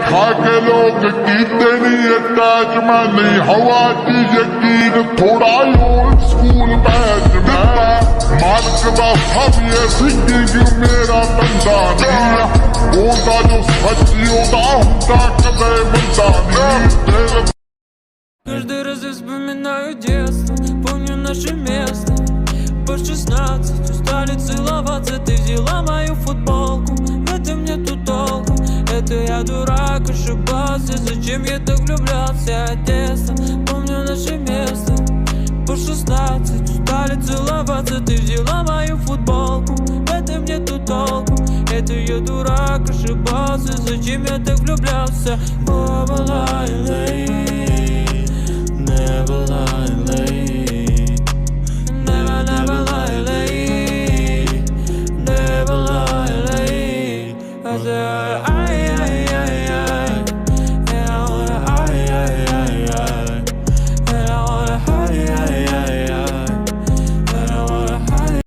खा के लोग कीते नहीं अटैचमेंट नहीं हवा की यकीन थोड़ा ओल्ड स्कूल बैच में मार्क दा सब ये सिंगिंग मेरा बंदा नहीं ओदा जो सच्ची ओदा हुंदा कदे बंदा नहीं Каждый раз я вспоминаю детство, помню наше место. По 16 устали целоваться, ты взяла мою футболку. В этом нету толку, это я дурак, ошибался. Зачем я так влюблялся, Одесса, помню наше место. По 16 устали целоваться, ты взяла мою футболку. В этом нету толку, это я дурак, ошибался. Зачем я так влюблялся, Never lie late.